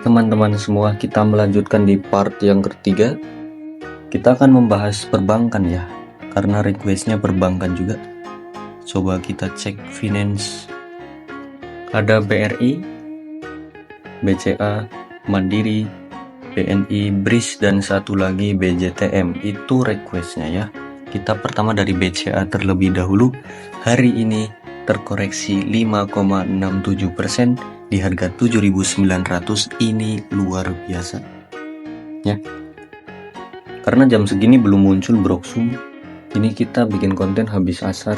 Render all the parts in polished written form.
Teman-teman semua, kita melanjutkan di part yang ketiga. Kita akan membahas perbankan ya, karena requestnya perbankan juga. Coba kita cek finance. Ada BRI, BCA, Mandiri, BNI, BRIS, dan satu lagi BJTM. Itu requestnya ya. Kita pertama dari BCA terlebih dahulu. Hari ini terkoreksi 5,67% di harga 7.900. Ini luar biasa ya, karena jam segini belum muncul Broksum. Ini kita bikin konten habis asar,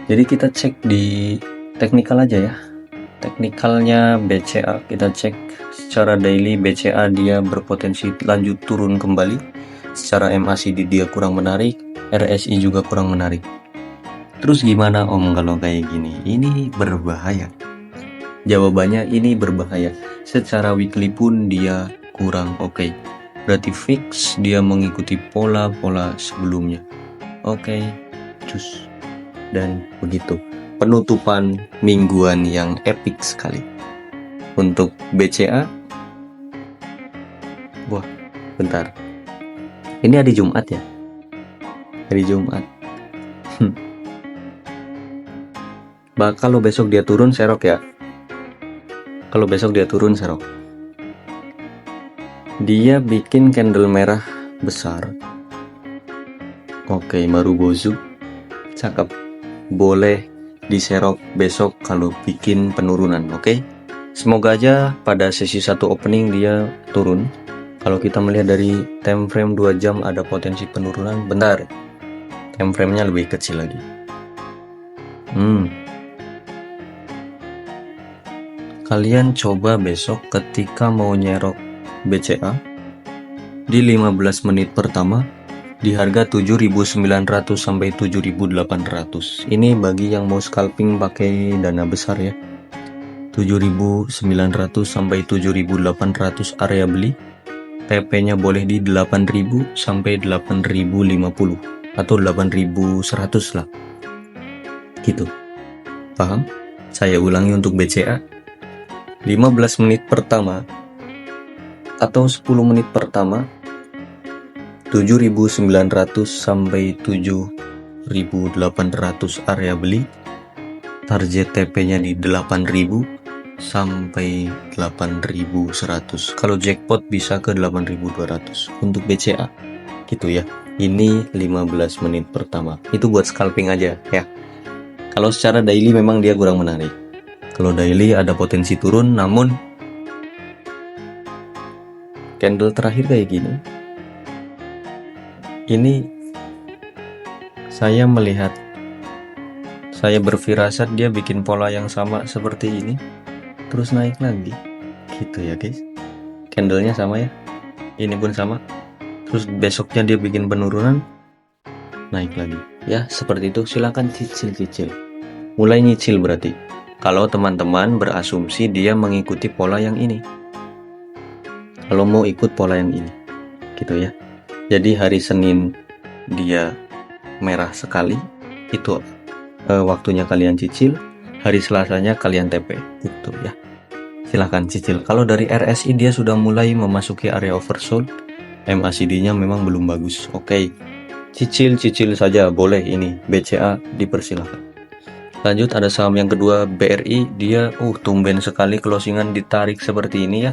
jadi kita cek di teknikal aja ya. Teknikalnya BCA kita cek secara daily. BCA dia berpotensi lanjut turun kembali. Secara MACD dia kurang menarik, RSI juga kurang menarik. Terus gimana Om kalau kayak gini? Ini berbahaya. Jawabannya ini berbahaya. Secara weekly pun dia kurang oke. Berarti fix dia mengikuti pola-pola sebelumnya. Oke, cus. Dan begitu. Penutupan mingguan yang epic sekali. Untuk BCA. Wah, bentar. Ini hari Jumat ya? Hari Jumat. Kalau besok dia turun serok ya. Kalau besok dia turun serok. Dia bikin candle merah besar. Oke, Marubozu. Cakep. Boleh diserok besok kalau bikin penurunan, oke? Semoga aja pada sesi 1 opening dia turun. Kalau kita melihat dari time frame 2 jam ada potensi penurunan. Bentar. Time frame-nya lebih kecil lagi. Kalian coba besok ketika mau nyerok BCA di 15 menit pertama di harga 7.900 sampai 7.800. Ini bagi yang mau scalping pakai dana besar ya. 7.900 sampai 7.800 area beli. TP-nya boleh di 8.000 sampai 8.050 atau 8.100 lah. Gitu. Paham? Saya ulangi untuk BCA. 15 menit pertama atau 10 menit pertama 7.900 sampai 7.800 area beli. Target TP-nya di 8.000 sampai 8.100. Kalau jackpot bisa ke 8.200 untuk BCA. Gitu ya. Ini 15 menit pertama. Itu buat scalping aja ya. Kalau secara daily memang dia kurang menarik. Kalau daily ada potensi turun, namun candle terakhir kayak gini. Ini saya melihat, saya berfirasat dia bikin pola yang sama seperti ini, terus naik lagi. Gitu ya guys. Candlenya sama ya. Ini pun sama. Terus besoknya dia bikin penurunan, naik lagi. Ya seperti itu. Silakan cicil-cicil. Mulai nyicil berarti. Kalau teman-teman berasumsi dia mengikuti pola yang ini. Kalau mau ikut pola yang ini. Gitu ya. Jadi hari Senin dia merah sekali. Itu waktunya kalian cicil. Hari Selasanya kalian TP. Gitu ya. Silahkan cicil. Kalau dari RSI dia sudah mulai memasuki area oversold. MACD-nya memang belum bagus. Oke. Cicil saja boleh ini. BCA dipersilahkan. Lanjut ada saham yang kedua BRI. Dia tumben sekali closingan ditarik seperti ini ya.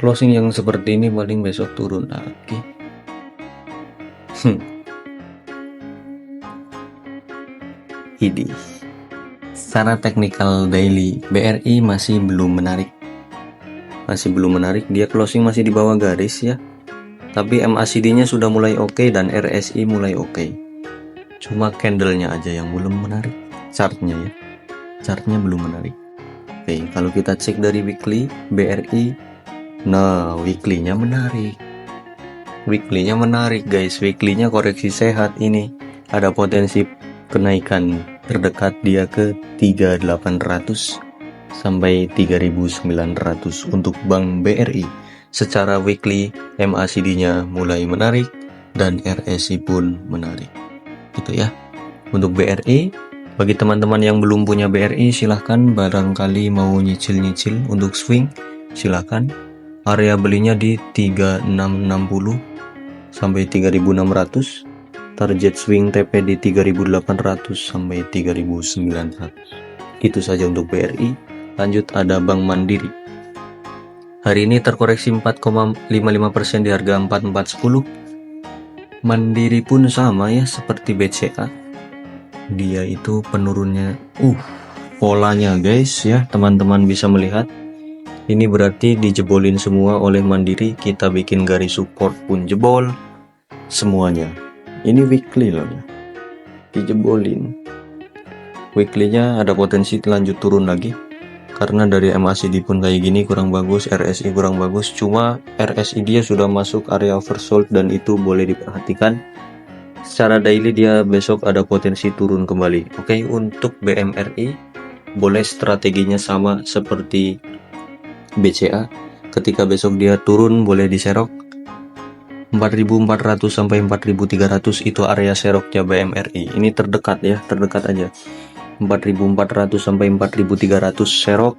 Closing yang seperti ini paling besok turun lagi. Ini secara teknikal daily BRI masih belum menarik. Dia closing masih di bawah garis ya. Tapi MACD-nya sudah mulai oke dan RSI mulai oke. Cuma candlenya aja yang belum menarik. Chartnya ya. Chartnya belum menarik. Oke, kalau kita cek dari weekly BRI, nah weekly-nya menarik. Weekly-nya menarik guys. Weekly-nya koreksi sehat ini. Ada potensi kenaikan terdekat dia ke 3.800 sampai 3.900 untuk Bank BRI. Secara weekly MACD-nya mulai menarik dan RSI pun menarik. Gitu ya. Untuk BRI Bagi teman-teman yang belum punya BRI, silahkan, barangkali mau nyicil-nyicil untuk swing, silahkan. Area belinya di 3660 sampai 3600. Target swing TP di 3800 sampai 3900. Itu saja untuk BRI. Lanjut ada Bank Mandiri. Hari ini terkoreksi 4,55% di harga 4410. Mandiri pun sama ya seperti BCA. Dia itu penurunnya polanya guys ya, teman-teman bisa melihat. Ini berarti dijebolin semua oleh Mandiri. Kita bikin garis support pun jebol semuanya. Ini weekly loh ya, dijebolin. Weekly-nya ada potensi lanjut turun lagi karena dari MACD pun kayak gini kurang bagus, RSI kurang bagus. Cuma RSI dia sudah masuk area oversold dan itu boleh diperhatikan. Secara daily dia besok ada potensi turun kembali. Oke, untuk BMRI boleh strateginya sama seperti BCA. Ketika besok dia turun boleh diserok 4.400 sampai 4.300, itu area seroknya BMRI. Ini terdekat ya, terdekat aja. 4.400 sampai 4.300 serok.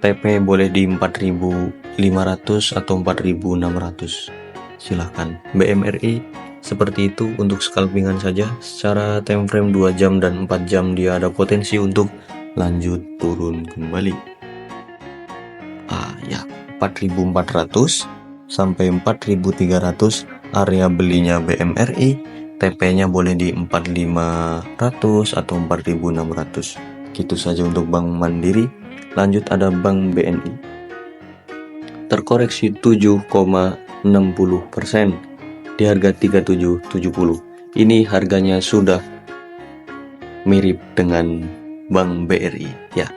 TP boleh di 4.500 atau 4.600. Silahkan. BMRI seperti itu untuk scalpingan saja. Secara time frame 2 jam dan 4 jam dia ada potensi untuk lanjut turun kembali. 4.400 sampai 4.300 area belinya BMRI. TP-nya boleh di 4.500 atau 4.600. Gitu saja untuk Bank Mandiri. Lanjut ada Bank BNI. Terkoreksi 7,60% di harga 3770. Ini harganya sudah mirip dengan Bank BRI ya.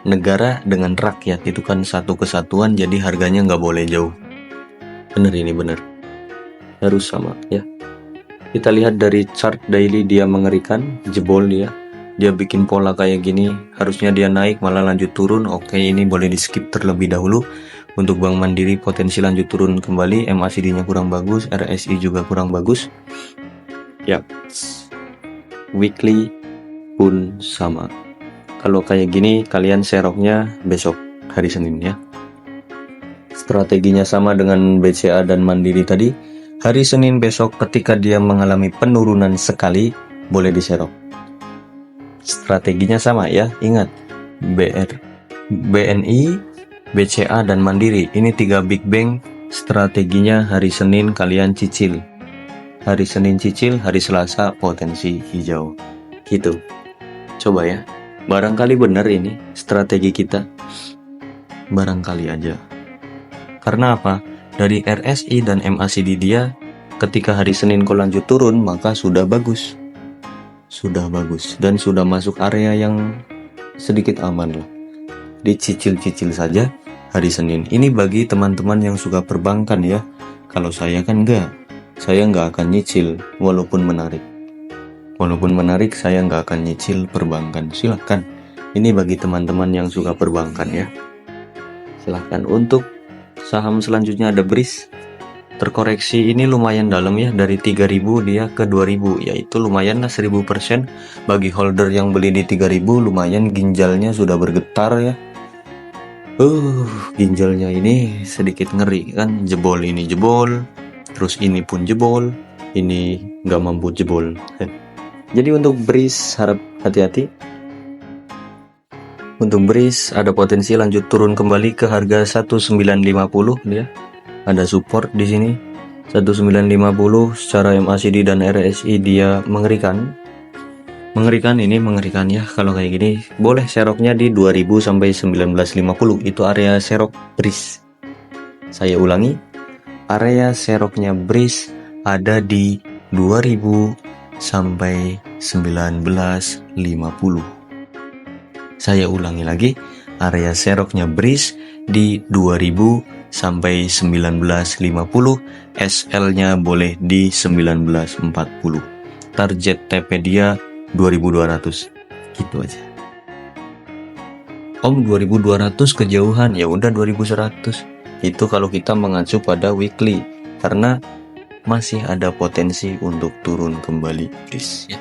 Negara dengan rakyat itu kan satu kesatuan, jadi harganya nggak boleh jauh. Bener, ini bener, harus sama ya. Kita lihat dari chart daily, dia mengerikan, jebol dia bikin pola kayak gini. Harusnya dia naik malah lanjut turun. Oke, ini boleh di skip terlebih dahulu. Untuk Bank Mandiri potensi lanjut turun kembali. MACD-nya kurang bagus, RSI juga kurang bagus. Ya, weekly pun sama. Kalau kayak gini kalian seroknya besok hari Senin ya. Strateginya sama dengan BCA dan Mandiri tadi. Hari Senin besok ketika dia mengalami penurunan sekali boleh diserok. Strateginya sama ya. Ingat, BNI, BCA dan Mandiri, ini 3 big bank. Strateginya hari Senin kalian cicil. Hari Senin cicil, hari Selasa potensi hijau. Gitu. Coba ya. Barangkali benar ini strategi kita. Barangkali aja. Karena apa? Dari RSI dan MACD dia ketika hari Senin kau lanjut turun maka sudah bagus. Sudah bagus dan sudah masuk area yang sedikit aman lah. Dicicil-cicil saja hari Senin. Ini bagi teman-teman yang suka perbankan ya. Kalau saya kan enggak. Saya enggak akan nyicil walaupun menarik. Walaupun menarik saya enggak akan nyicil perbankan. Silahkan. Ini bagi teman-teman yang suka perbankan ya. Silahkan. Untuk saham selanjutnya ada BRIS. Terkoreksi ini lumayan dalam ya. Dari 3.000 dia ke 2.000. Yaitu lumayan lah 1000%. Bagi holder yang beli di 3.000 lumayan ginjalnya sudah bergetar ya. Ginjalnya ini sedikit ngeri kan. Jebol ini jebol. Terus ini pun jebol. Ini nggak mampu jebol. Jadi untuk BRIS harap hati-hati. Untuk BRIS ada potensi lanjut turun kembali ke harga 1950 dia. Ada support di sini 1950. Secara MACD dan RSI dia mengerikan. Mengerikan ya kalau kayak gini. Boleh seroknya di 2000 sampai 1950. Itu area serok BRIS. Saya ulangi. Area seroknya BRIS ada di 2000 sampai 1950. Saya ulangi lagi. Area seroknya BRIS di 2000 sampai 1950. SL-nya boleh di 1940. Target TP dia 2200. Gitu aja. Om 2200 kejauhan, ya udah 2100. Itu kalau kita mengacu pada weekly karena masih ada potensi untuk turun kembali BRIS ya.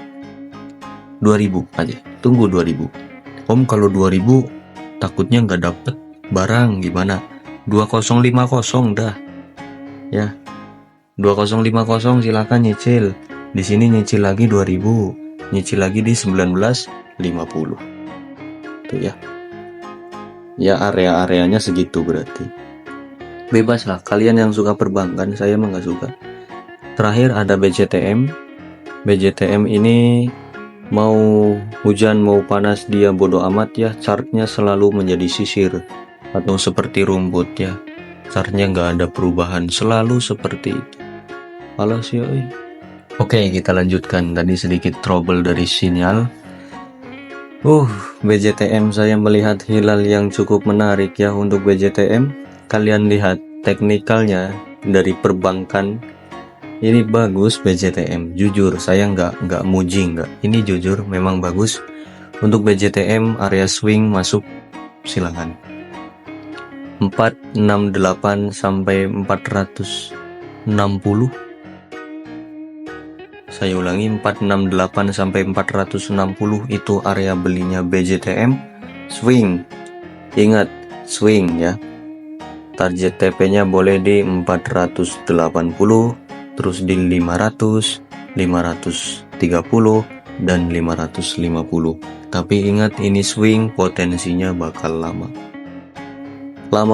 2000 aja, tunggu 2000. Om kalau 2000 takutnya nggak dapet barang gimana? 2050 dah ya, 2050 silakan nyicil. Di sini nyicil lagi 2000, nyicil lagi di 1950 tuh ya. Ya area-areanya segitu berarti. Bebas lah kalian yang suka perbankan, saya mah nggak suka. Terakhir ada BJTM. BJTM ini mau hujan mau panas dia bodo amat ya, chartnya selalu menjadi sisir atau seperti rumput ya. Chartnya nggak ada perubahan, selalu seperti itu. Alas ya. Oke, kita lanjutkan. Tadi sedikit trouble dari sinyal. BJTM saya melihat hilal yang cukup menarik ya untuk BJTM. Kalian lihat teknikalnya dari perbankan. Ini bagus BJTM. Jujur saya nggak muji nggak. Ini jujur memang bagus. Untuk BJTM area swing masuk silakan. 468 sampai 460. Saya ulangi, 468 sampai 460 itu area belinya BJTM. Swing, ingat swing ya. Target TP-nya boleh di 480, terus di 500, 530 dan 550. Tapi ingat ini swing, potensinya bakal lama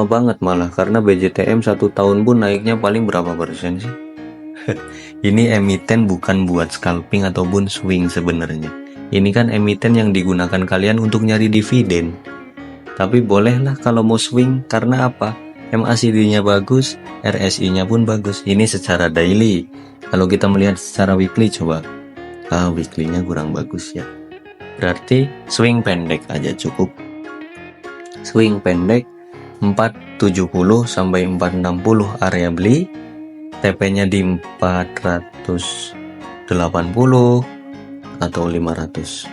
banget malah, karena BJTM 1 tahun pun naiknya paling berapa persen sih? Ini emiten bukan buat scalping ataupun swing sebenarnya. Ini kan emiten yang digunakan kalian untuk nyari dividen. Tapi bolehlah kalau mau swing, karena apa? MACD-nya bagus, RSI-nya pun bagus. Ini secara daily. Kalau kita melihat secara weekly coba. Weekly-nya kurang bagus ya. Berarti swing pendek aja cukup. Swing pendek 470 sampai 460 area beli. TP-nya di 480 atau 500.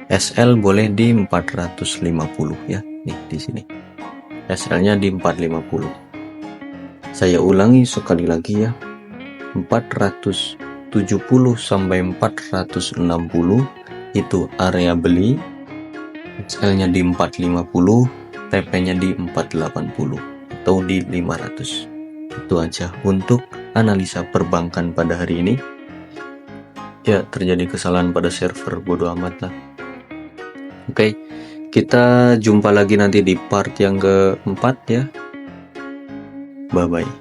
SL boleh di 450 ya. Nih di sini. SL-nya di 450. Saya ulangi sekali lagi ya. 470 sampai 460 itu area beli. SL-nya di 450, TP-nya di 480 atau di 500. Itu aja untuk analisa perbankan pada hari ini. Ya, terjadi kesalahan pada server, bodo amat lah. Oke, kita jumpa lagi nanti di part yang keempat ya. Bye bye.